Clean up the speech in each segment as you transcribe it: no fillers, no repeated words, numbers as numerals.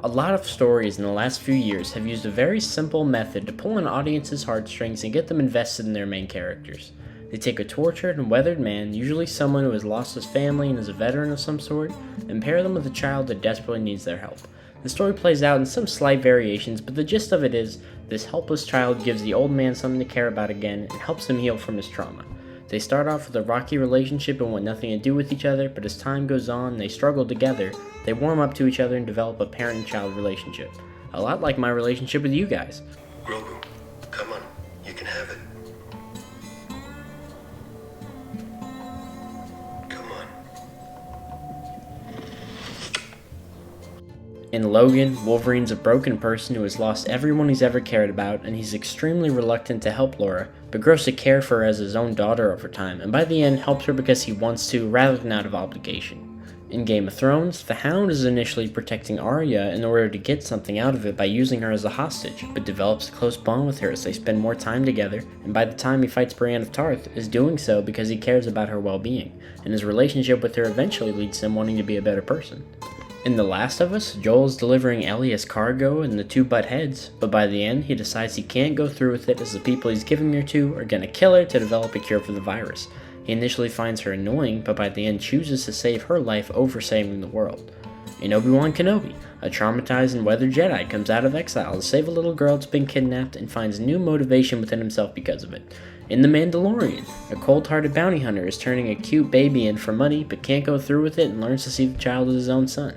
A lot of stories in the last few years have used a very simple method to pull on audiences' heartstrings and get them invested in their main characters. They take a tortured and weathered man, usually someone who has lost his family and is a veteran of some sort, and pair them with a child that desperately needs their help. The story plays out in some slight variations, but the gist of it is, this helpless child gives the old man something to care about again and helps him heal from his trauma. They start off with a rocky relationship and want nothing to do with each other, but as time goes on and they struggle together, they warm up to each other and develop a parent-child relationship. A lot like my relationship with you guys. Grogu, come on, you can have it. Come on. In Logan, Wolverine's a broken person who has lost everyone he's ever cared about, and he's extremely reluctant to help Laura, but grows to care for her as his own daughter over time, and by the end helps her because he wants to rather than out of obligation. In Game of Thrones, the Hound is initially protecting Arya in order to get something out of it by using her as a hostage, but develops a close bond with her as they spend more time together, and by the time he fights Brienne of Tarth, is doing so because he cares about her well-being, and his relationship with her eventually leads to him wanting to be a better person. In The Last of Us, Joel is delivering Ellie as cargo and the two butt heads, but by the end he decides he can't go through with it as the people he's giving her to are gonna kill her to develop a cure for the virus. He initially finds her annoying, but by the end chooses to save her life over saving the world. In Obi-Wan Kenobi, a traumatized and weathered Jedi comes out of exile to save a little girl that's been kidnapped and finds new motivation within himself because of it. In The Mandalorian, a cold-hearted bounty hunter is turning a cute baby in for money but can't go through with it and learns to see the child as his own son.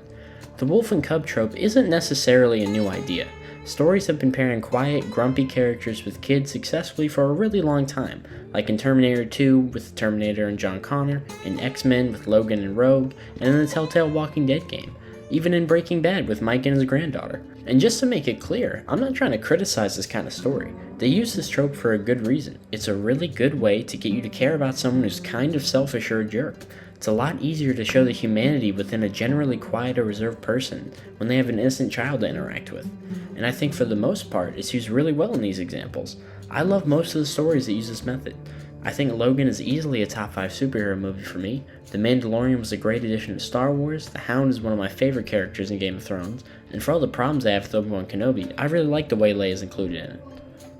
The Wolf and Cub trope isn't necessarily a new idea. Stories have been pairing quiet, grumpy characters with kids successfully for a really long time, like in Terminator 2 with Terminator and John Connor, in X-Men with Logan and Rogue, and in the Telltale Walking Dead game, even in Breaking Bad with Mike and his granddaughter. And just to make it clear, I'm not trying to criticize this kind of story. They use this trope for a good reason. It's a really good way to get you to care about someone who's kind of selfish or a jerk. It's a lot easier to show the humanity within a generally quiet or reserved person when they have an innocent child to interact with. And I think for the most part, it's used really well in these examples. I love most of the stories that use this method. I think Logan is easily a top 5 superhero movie for me. The Mandalorian was a great addition to Star Wars, the Hound is one of my favorite characters in Game of Thrones, and for all the problems I have with Obi-Wan Kenobi, I really like the way Leia is included in it.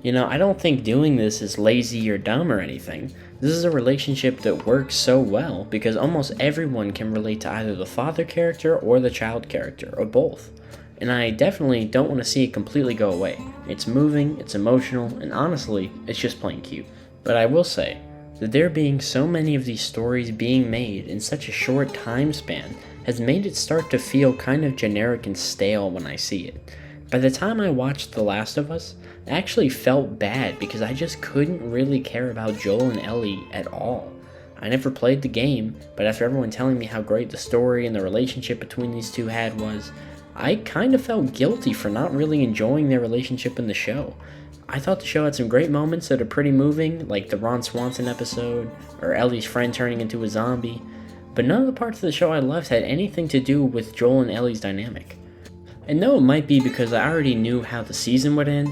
You know, I don't think doing this is lazy or dumb or anything. This is a relationship that works so well because almost everyone can relate to either the father character or the child character, or both. And I definitely don't want to see it completely go away. It's moving, it's emotional, and honestly, it's just plain cute. But I will say that there being so many of these stories being made in such a short time span has made it start to feel kind of generic and stale when I see it. By the time I watched The Last of Us, I actually felt bad because I just couldn't really care about Joel and Ellie at all. I never played the game, but after everyone telling me how great the story and the relationship between these two was, I kind of felt guilty for not really enjoying their relationship in the show. I thought the show had some great moments that are pretty moving, like the Ron Swanson episode, or Ellie's friend turning into a zombie, but none of the parts of the show I loved had anything to do with Joel and Ellie's dynamic. And though it might be because I already knew how the season would end,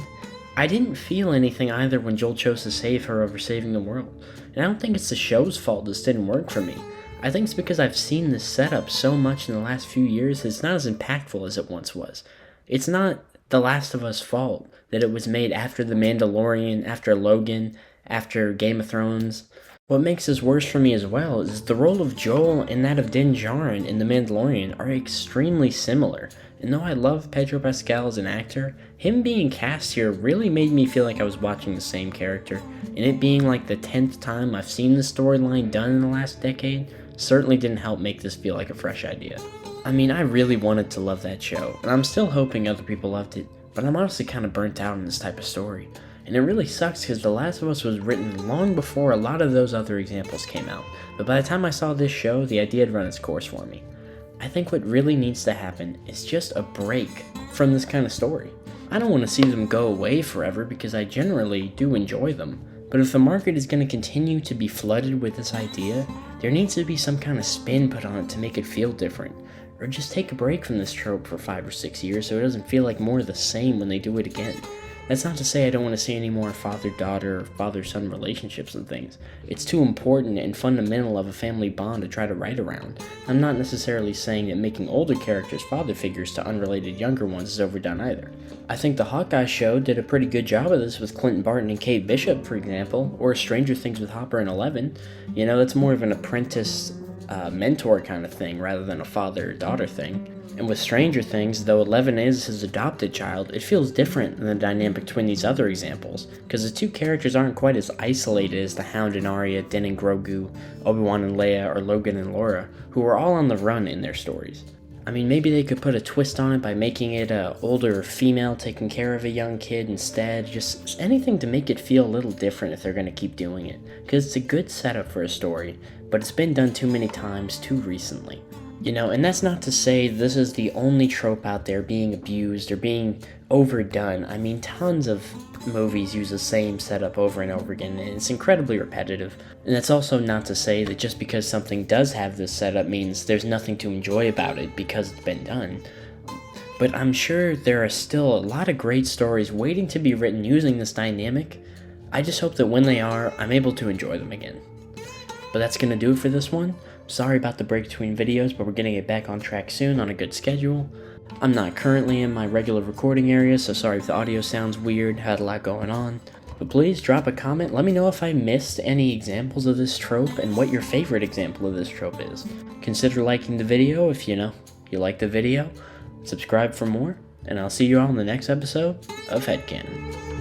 I didn't feel anything either when Joel chose to save her over saving the world. And I don't think it's the show's fault this didn't work for me. I think it's because I've seen this setup so much in the last few years that it's not as impactful as it once was. It's not The Last of Us' fault that it was made after The Mandalorian, after Logan, after Game of Thrones. What makes this worse for me as well is the role of Joel and that of Din Djarin in The Mandalorian are extremely similar. And though I love Pedro Pascal as an actor, him being cast here really made me feel like I was watching the same character, and it being like the 10th time I've seen this storyline done in the last decade certainly didn't help make this feel like a fresh idea. I mean, I really wanted to love that show, and I'm still hoping other people loved it, but I'm honestly kind of burnt out on this type of story. And it really sucks because The Last of Us was written long before a lot of those other examples came out, but by the time I saw this show, the idea had run its course for me. I think what really needs to happen is just a break from this kind of story. I don't want to see them go away forever because I generally do enjoy them, but if the market is going to continue to be flooded with this idea, there needs to be some kind of spin put on it to make it feel different, or just take a break from this trope for 5 or 6 years so it doesn't feel like more of the same when they do it again. That's not to say I don't want to see any more father-daughter or father-son relationships and things. It's too important and fundamental of a family bond to try to write around. I'm not necessarily saying that making older characters father figures to unrelated younger ones is overdone either. I think the Hawkeye show did a pretty good job of this with Clinton Barton and Kate Bishop, for example, or Stranger Things with Hopper and Eleven. You know, that's more of an apprentice mentor kind of thing rather than a father-daughter thing. And with Stranger Things, though Eleven is his adopted child, it feels different than the dynamic between these other examples, because the two characters aren't quite as isolated as the Hound and Arya, Din and Grogu, Obi-Wan and Leia, or Logan and Laura, who are all on the run in their stories. I mean, maybe they could put a twist on it by making it an older female taking care of a young kid instead, just anything to make it feel a little different if they're going to keep doing it, because it's a good setup for a story, but it's been done too many times too recently. You know, and that's not to say this is the only trope out there being abused or being overdone. I mean, tons of movies use the same setup over and over again, and it's incredibly repetitive. And that's also not to say that just because something does have this setup means there's nothing to enjoy about it because it's been done. But I'm sure there are still a lot of great stories waiting to be written using this dynamic. I just hope that when they are, I'm able to enjoy them again. But that's going to do it for this one. Sorry about the break between videos, but we're getting it back on track soon on a good schedule. I'm not currently in my regular recording area, so sorry if the audio sounds weird, had a lot going on. But please drop a comment, let me know if I missed any examples of this trope and what your favorite example of this trope is. Consider liking the video if you like the video. Subscribe for more, and I'll see you all in the next episode of HeadCannon.